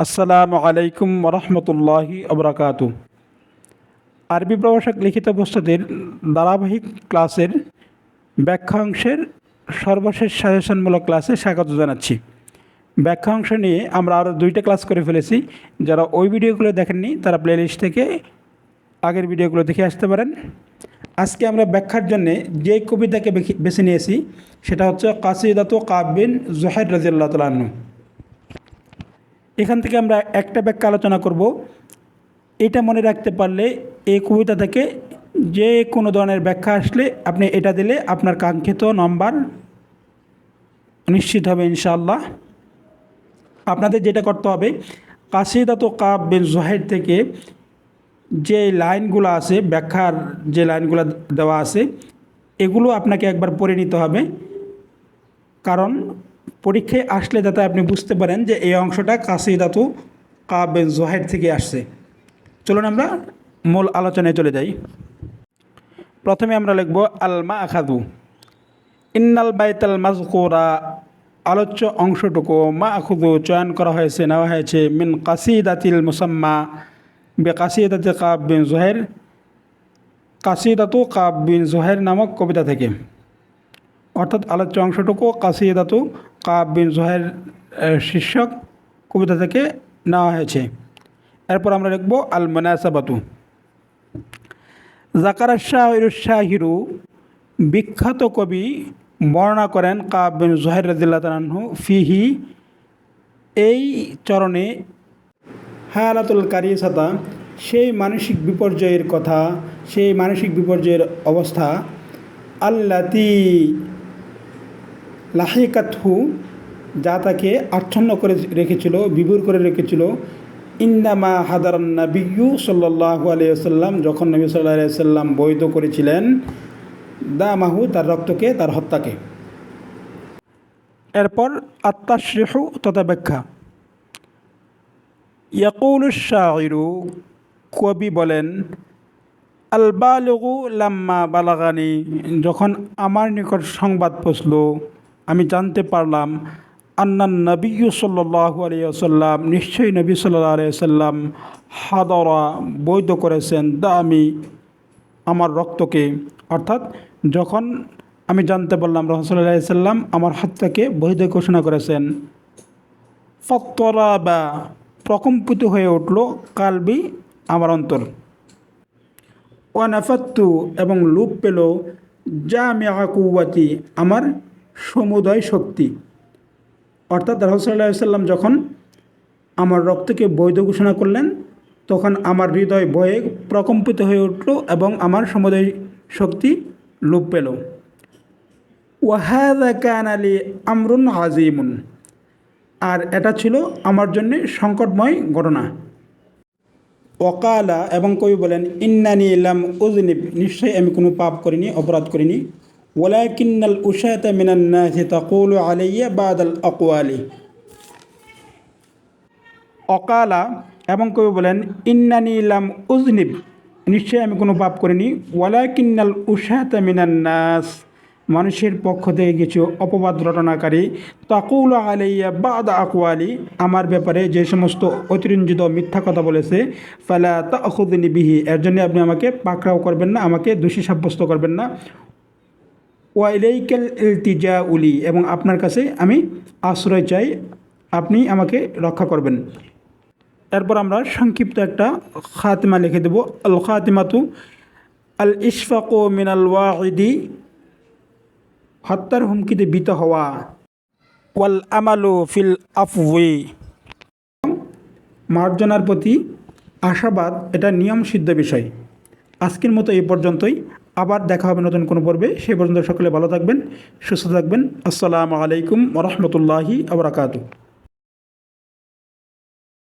আসসালামু আলাইকুম ওরহমতুল্লাহি ওবরাকাতু। আরবি প্রভাষক লিখিত প্রস্তুতির ধারাবাহিক ক্লাসের ব্যাখ্যা অংশের সর্বশেষ সাজেশনমূলক ক্লাসে স্বাগত জানাচ্ছি। ব্যাখ্যা অংশ নিয়ে আমরা আরও 2টা ক্লাস করে ফেলেছি। যারা ওই ভিডিওগুলো দেখেননি তারা প্লেলিস্ট থেকে আগের ভিডিওগুলো দেখে আসতে পারেন। আজকে আমরা ব্যাখ্যার জন্য যে কবিতাকে বেছে নিয়েছি সেটা হচ্ছে কাসিদাতু কাব বিন জুহাইর রাদিয়াল্লাহু তাআলা আনহু। এখান থেকে আমরা একটা ব্যাখ্যা আলোচনা করব। এটা মনে রাখতে পারলে এই কবিতা থেকে যে কোনো ধরনের ব্যাখ্যা আসলে আপনি এটা দিলে আপনার কাঙ্ক্ষিত নম্বর নিশ্চিত হবে ইনশাআল্লাহ। আপনাদের যেটা করতে হবে, কাসিদাতু কাব বিন জুহাইর থেকে যে লাইনগুলো আছে, ব্যাখ্যার যে লাইনগুলো দেওয়া আছে, এগুলো আপনাকে একবার পড়ে নিতে হবে। কারণ পরীক্ষায় আসলে যাতে আপনি বুঝতে পারেন যে এই অংশটা কাসিদাতু কাব বিন জুহাইর থেকে আসছে। চলুন আমরা মূল আলোচনায় চলে যাই। প্রথমে আমরা লিখব আল মা আখাদু ইন্নাল বাইতাল মাজকুরা। আলোচ্য অংশটুকু মা আখুদু চয়ন করা হয়েছে, নেওয়া হয়েছে মিন কাসিদাতিল মুসাম্মা বে কাসিদাতি কাব বিন জুহাইর, কাসিদাতু কাব বিন জুহাইর নামক কবিতা থেকে। অর্থাৎ আলোচ্য অংশটুকু কাসিদাতু কাব বিন জুহাইর শীর্ষক কবিতা থেকে নেওয়া হয়েছে। এরপর আমরা লিখব আল মুনাসাবাতু। জাকারা শাহিরু, বিখ্যাত কবি বর্ণনা করেন কাব বিন জুহাইর রাদিয়াল্লাহু তাআলা আনহু ফিহি, এই চরণে, হালাতুল কারিসাতা, সেই মানসিক বিপর্যয়ের কথা, সেই মানসিক বিপর্যয়ের অবস্থা, আল্লাতি লাহিকাতহু, যা তাকে আচ্ছন্ন করে রেখেছিল, বিভোর করে রেখেছিল, ইন্দামা হাদারান নবিয়্যু সাল্লাল্লাহু আলাইহি ওয়াসাল্লাম, যখন নবী সাল্লাল্লাহু আলাইহি ওয়াসাল্লাম বৈধ করেছিলেন দামাহু, তার রক্তকে, তার হত্যাকে। এরপর আত-তাশরিহু, তথা ব্যাখ্যা। ইয়াকুলু শাইরু, কবি বলেন, আল বালিগু লাম্মা বালাগানি, যখন আমার নিকট সংবাদ পৌঁছল, আমি জানতে পারলাম, আন্নান নবিয়্যু সাল্লাল্লাহু আলাইহি ওয়াসাল্লাম, নিশ্চয়ই নবী সাল্লাল্লাহু আলাইহি ওয়াসাল্লাম, হাদরা, বৈধ করেছেন, দামি, আমার রক্তকে। অর্থাৎ যখন আমি জানতে পারলাম রাসূলুল্লাহ সাল্লাল্লাহু আলাইহি ওয়াসাল্লাম আমার হত্যাকে বৈধ ঘোষণা করেছেন, ফাত্তারাবা, প্রকম্পিত হয়ে উঠল, কালবি, আমার অন্তর, ওয়ানাফাত্তু, এবং লুপ পেল, জামিআ কুওয়াতি, আমার সমুদয় শক্তি। অর্থাৎ রাসূলুল্লাহ সাল্লাল্লাহু আলাইহি ওয়াসাল্লাম যখন আমার রক্তকে বৈধ ঘোষণা করলেন, তখন আমার হৃদয় ভয়ে প্রকম্পিত হয়ে উঠল এবং আমার সমুদয় শক্তি লোপ পেল। ওয়াহাযা কানা লি আমরুন আযীমুন, আর এটা ছিল আমার জন্য সংকটময় ঘটনা। ওয়াকালা, এবং কবি বলেন, ইন্নানি লাম উযনিব, নিশ্চয়ই আমি কোনো পাপ করিনি, অপরাধ করিনি। ওয়ালাকিন্নাল উশাতা মিনান নাসি তাকুলু আলাইয়া বাদাল আকওয়ালি। অকালা, এবং কবি বলেন, ইন্নানি লাম উযনিব, নিশ্চয়ই আমি কোনো পাপ করিনি। ওয়ালাকিন্নাল উশাতা মিনান নাস, মানুষের পক্ষ থেকে কিছু অপবাদ রটনাকারী, তাকুলু আলাইয়া বাদা আকওয়ালি, আমার ব্যাপারে যে সমস্ত অতিরঞ্জিত মিথ্যা কথা বলেছে, ফালা তাখুযনি বিহি, এর জন্য আপনি আমাকে পাকড়াও করবেন না, আমাকে দোষী সাব্যস্ত করবেন না। ওয়া ইলাইকাল ইলতিজাউ লি, এবং আপনার কাছে আমি আশ্রয় চাই, আপনি আমাকে রক্ষা করবেন। এরপর আমরা সংক্ষিপ্ত একটা খাতিমা লিখে দেব। আল খাতিমাতু আল ইশফাকু মিনাল ওয়াইদি, হত্যার হুমকিতে ভীত হওয়া, ওয়াল আমালু ফিল আফওয়ি, মার্জনার প্রতি আশাবাদ, এটা নিয়ম সিদ্ধ বিষয়। আজকের মতো এই পর্যন্তই, আবার দেখা হবে নতুন কোনো পর্বে। সেই পর্যন্ত সকলে ভালো থাকবেন, সুস্থ থাকবেন। আসসালামু আলাইকুম ওয়া রাহমাতুল্লাহি ওয়া বারাকাতুহু।